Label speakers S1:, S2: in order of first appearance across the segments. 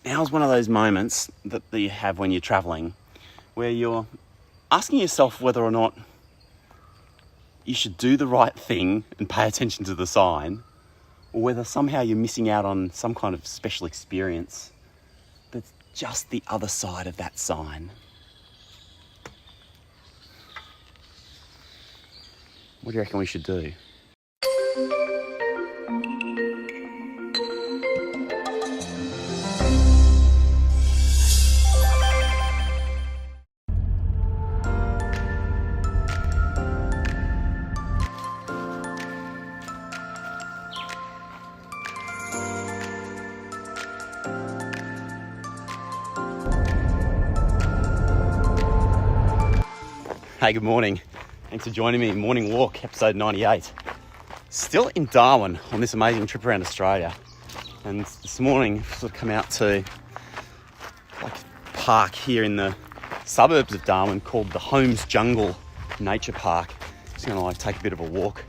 S1: Now's one of those moments that you have when you're traveling where you're asking yourself whether or not you should do the right thing and pay attention to the sign, or whether somehow you're missing out on some kind of special experience that's just the other side of that sign. What do you reckon we should do? Hey, good morning. Thanks for joining me. Morning Walk, episode 98. Still in Darwin on this amazing trip around Australia. And this morning, I've sort of come out to like a park here in the suburbs of Darwin called the Holmes Jungle Nature Park. Just gonna like take a bit of a walk.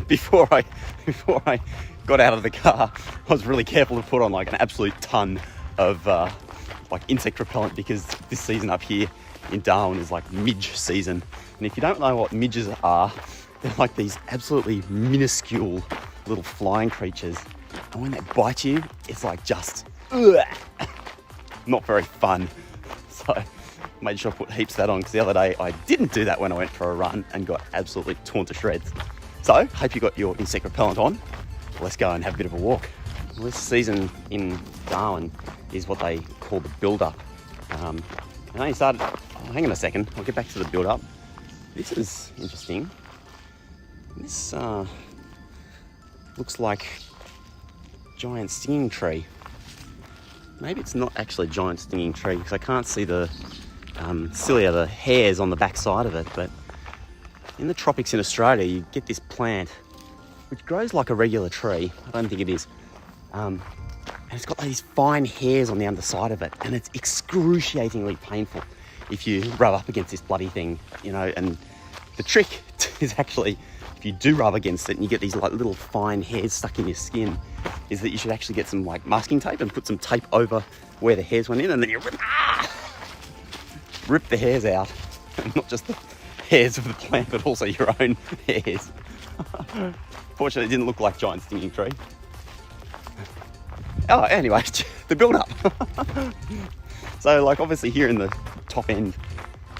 S1: Before I got out of the car, I was really careful to put on like an absolute ton of like insect repellent, because this season up here in Darwin is like midge season. And if you don't know what midges are, they're like these absolutely minuscule little flying creatures. And when they bite you, it's like just not very fun. So made sure I put heaps of that on, because the other day I didn't do that when I went for a run and got absolutely torn to shreds. So hope you got your insect repellent on. Let's go and have a bit of a walk. Well, this season in Darwin is what they call the build-up. And I started, hang on a second, I'll get back to the build-up. This is interesting. This looks like giant stinging tree. Maybe it's not actually a giant stinging tree, because I can't see the cilia, the hairs on the back side of it. But in the tropics in Australia, you get this plant which grows like a regular tree. I don't think it is. And it's got these fine hairs on the underside of it, and it's excruciatingly painful if you rub up against this bloody thing, you know. And the trick is actually, if you do rub against it and you get these like little fine hairs stuck in your skin, is that you should actually get some like masking tape and put some tape over where the hairs went in, and then you rip the hairs out. And not just the hairs of the plant, but also your own hairs. Fortunately, it didn't look like giant stinging tree. Oh, anyway, the build-up. So, like, obviously here in the top end,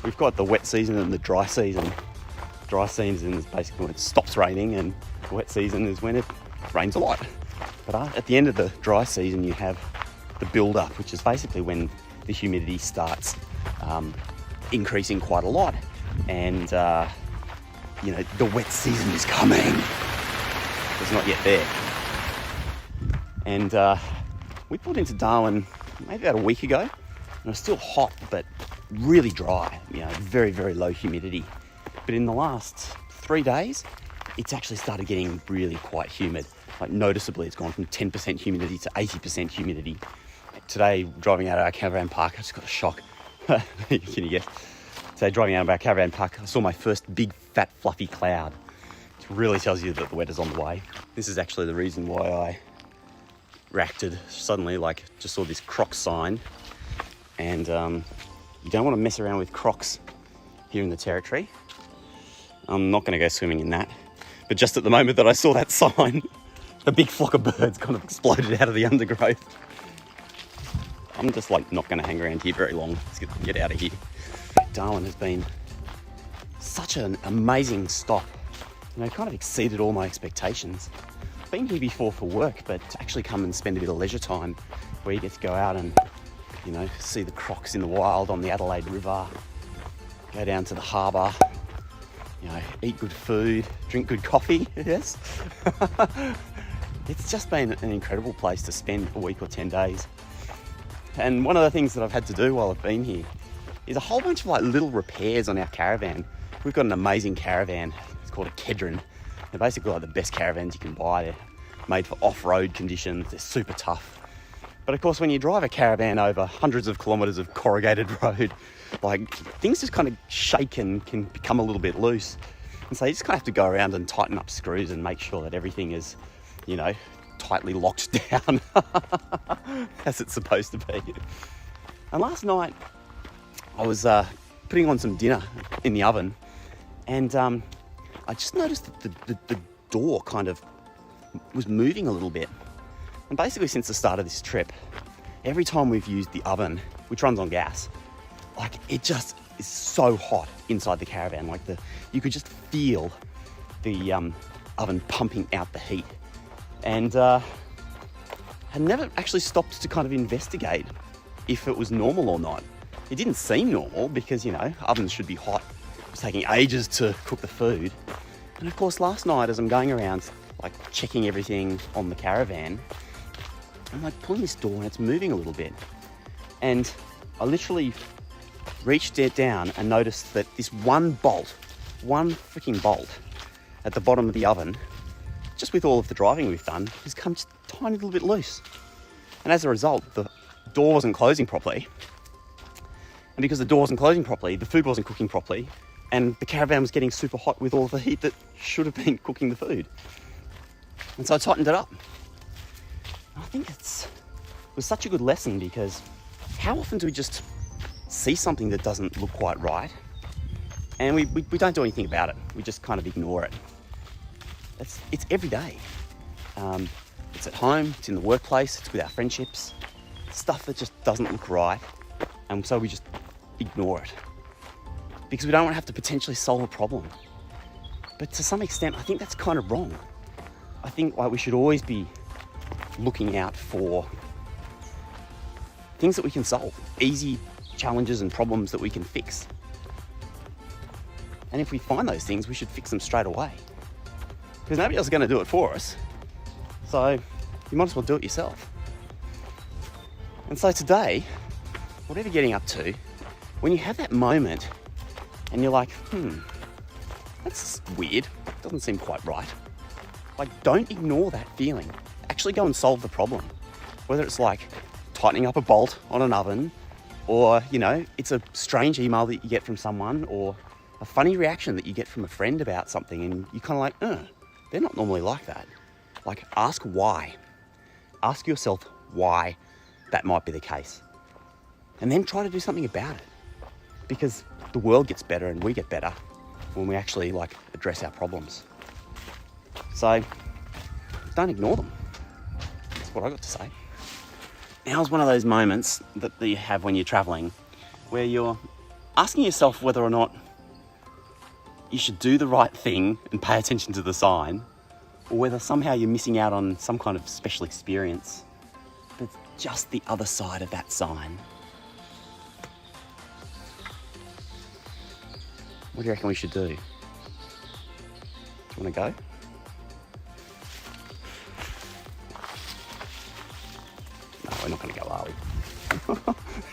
S1: we've got the wet season and the dry season. Dry season is basically when it stops raining, and the wet season is when it rains a lot. But at the end of the dry season, you have the build-up, which is basically when the humidity starts increasing quite a lot. And, you know, the wet season is coming. It's not yet there. And we pulled into Darwin maybe about a week ago, and it was still hot, but really dry, you know, very, very low humidity. But in the last 3 days, it's actually started getting really quite humid. Like noticeably, it's gone from 10% humidity to 80% humidity. Today, driving out of our caravan park, I just got a shock. Can you guess? Today, driving out of our caravan park, I saw my first big, fat, fluffy cloud. It really tells you that the weather's on the way. This is actually the reason why I reacted suddenly, like just saw this Crocs sign. And you don't want to mess around with Crocs here in the territory. I'm not going to go swimming in that. But just at the moment that I saw that sign, a big flock of birds kind of exploded out of the undergrowth. I'm just like not going to hang around here very long. Let's get out of here. Darwin has been such an amazing stop. You know, kind of exceeded all my expectations. I've been here before for work, but to actually come and spend a bit of leisure time where you get to go out and, you know, see the crocs in the wild on the Adelaide River, go down to the harbour, you know, eat good food, drink good coffee, yes. It's just been an incredible place to spend a week or 10 days. And one of the things that I've had to do while I've been here is a whole bunch of like little repairs on our caravan. We've got an amazing caravan. It's called a Kedron. They're basically like the best caravans you can buy. They're made for off-road conditions. They're super tough. But of course, when you drive a caravan over hundreds of kilometres of corrugated road, like things just kind of shake and can become a little bit loose. And so you just kind of have to go around and tighten up screws and make sure that everything is, you know, tightly locked down. as it's supposed to be. And last night I was putting on some dinner in the oven, and I just noticed that the door kind of was moving a little bit. And basically since the start of this trip, every time we've used the oven, which runs on gas, like it just is so hot inside the caravan. Like you could just feel the oven pumping out the heat. And I never actually stopped to kind of investigate if it was normal or not. It didn't seem normal because, you know, ovens should be hot. It was taking ages to cook the food. And of course, last night as I'm going around, like checking everything on the caravan, I'm like pulling this door and it's moving a little bit. And I literally reached it down and noticed that this one freaking bolt at the bottom of the oven, just with all of the driving we've done, has come just a tiny little bit loose. And as a result, the door wasn't closing properly. And because the door wasn't closing properly, the food wasn't cooking properly, and the caravan was getting super hot with all of the heat that should have been cooking the food. And so I tightened it up. I think it was such a good lesson, because how often do we just see something that doesn't look quite right and we don't do anything about it? We just kind of ignore it. It's every day. It's at home, it's in the workplace, it's with our friendships. Stuff that just doesn't look right, and so we just ignore it because we don't want to have to potentially solve a problem. But to some extent, I think that's kind of wrong. I think like we should always be looking out for things that we can solve, easy challenges and problems that we can fix. And if we find those things, we should fix them straight away, because nobody else is going to do it for us. So you might as well do it yourself. And so today, whatever you're getting up to, when you have that moment and you're like, that's weird, doesn't seem quite right. Like, don't ignore that feeling. Actually go and solve the problem. Whether it's like tightening up a bolt on an oven, or, you know, it's a strange email that you get from someone, or a funny reaction that you get from a friend about something, and you're kind of like, they're not normally like that. Like, ask why. Ask yourself why that might be the case. And then try to do something about it. Because the world gets better and we get better when we actually like address our problems. So don't ignore them. That's what I got to say. Now's one of those moments that you have when you're traveling where you're asking yourself whether or not you should do the right thing and pay attention to the sign, or whether somehow you're missing out on some kind of special experience that's just the other side of that sign. What do you reckon we should do? Do you want to go? No, we're not going to go, are we?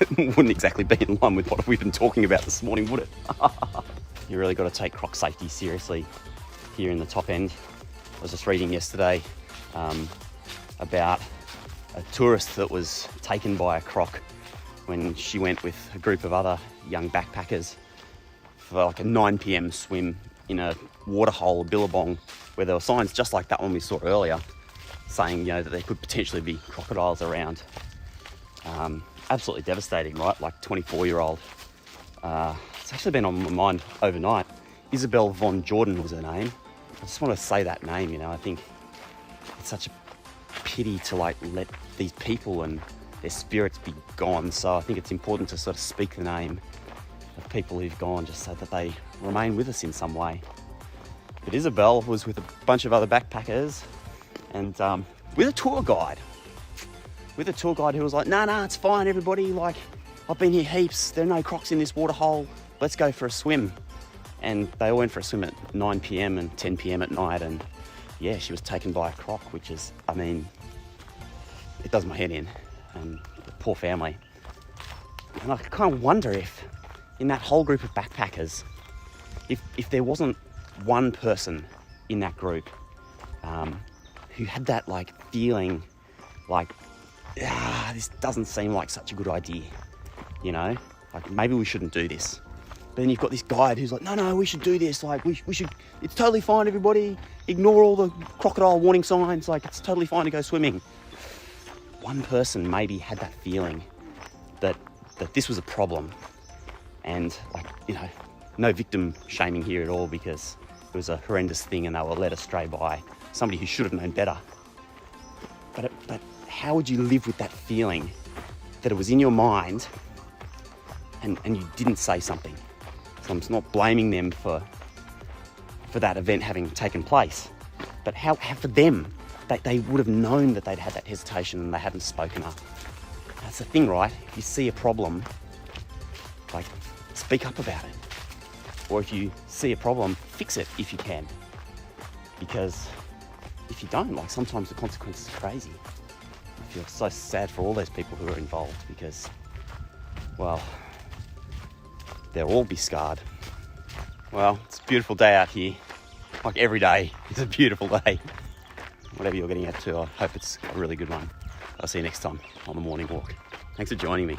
S1: It wouldn't exactly be in line with what we've been talking about this morning, would it? You really got to take croc safety seriously here in the top end. I was just reading yesterday about a tourist that was taken by a croc when she went with a group of other young backpackers for like a 9 p.m. swim in a waterhole, a billabong, where there were signs just like that one we saw earlier saying, you know, that there could potentially be crocodiles around. Absolutely devastating, right? Like 24-year-old. It's actually been on my mind overnight. Isabel Von Jordan was her name. I just want to say that name, you know. I think it's such a pity to like let these people and their spirits be gone. So I think it's important to sort of speak the name of people who've gone just so that they remain with us in some way. But Isabel was with a bunch of other backpackers and with a tour guide. With a tour guide who was like, nah, it's fine, everybody. Like, I've been here heaps. There are no crocs in this waterhole. Let's go for a swim. And they all went for a swim at 9 p.m. and 10 p.m. at night. And yeah, she was taken by a croc, which is, I mean, it does my head in. And the poor family. And I kind of wonder if in that whole group of backpackers, if there wasn't one person in that group who had that like feeling like, this doesn't seem like such a good idea, you know, like maybe we shouldn't do this. But then you've got this guide who's like, no, we should do this. Like we should, it's totally fine, everybody. Ignore all the crocodile warning signs. Like it's totally fine to go swimming. one person maybe had that feeling that this was a problem, and like, you know, no victim shaming here at all, because it was a horrendous thing and they were led astray by somebody who should have known better. But how would you live with that feeling that it was in your mind and you didn't say something? So I'm not blaming them for that event having taken place, but how for them, they would have known that they'd had that hesitation and they hadn't spoken up. That's the thing, right? If you see a problem, like, speak up about it. Or if you see a problem, fix it if you can. Because if you don't, like, sometimes the consequences are crazy. I feel so sad for all those people who are involved, because, well, they'll all be scarred. Well, it's a beautiful day out here. Like, every day is a beautiful day. Whatever you're getting out to, I hope it's a really good one. I'll see you next time on the morning walk. Thanks for joining me.